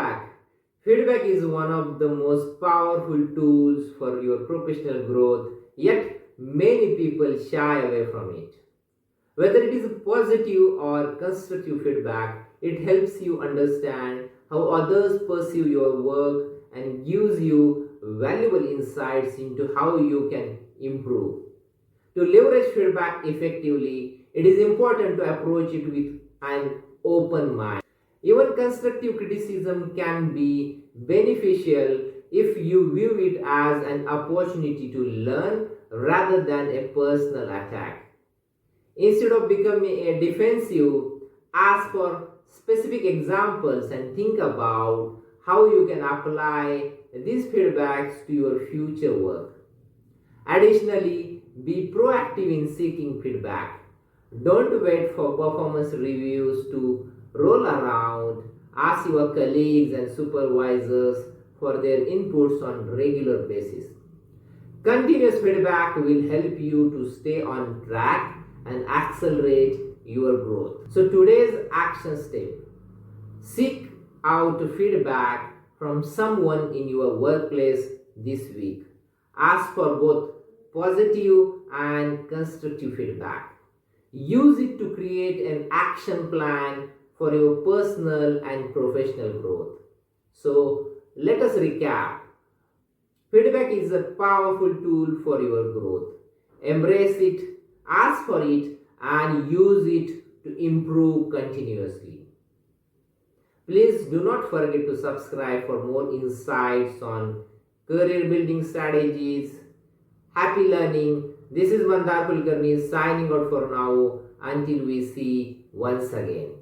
back. Feedback is one of the most powerful tools for your professional growth, yet many people shy away from it. Whether it is positive or constructive feedback, it helps you understand how others perceive your work and gives you valuable insights into how you can improve. To leverage feedback effectively, it is important to approach it with an open mind. Even constructive criticism can be beneficial if you view it as an opportunity to learn rather than a personal attack. Instead of becoming a defensive, ask for specific examples and think about how you can apply these feedbacks to your future work. Additionally, be proactive in seeking feedback. Don't wait for performance reviews to roll around. Ask your colleagues and supervisors for their inputs on regular basis. Continuous feedback will help you to stay on track and accelerate your growth. So today's action step: seek out feedback from someone in your workplace this week. Ask for both positive and constructive feedback. Use it to create an action plan for your personal and professional growth. So let us recap. Feedback is a powerful tool for your growth. Embrace it, ask for it, and use it to improve continuously. Please do not forget to subscribe for more insights on career building strategies. Happy learning. This is Mandar Kulkarni signing out for now until we see once again.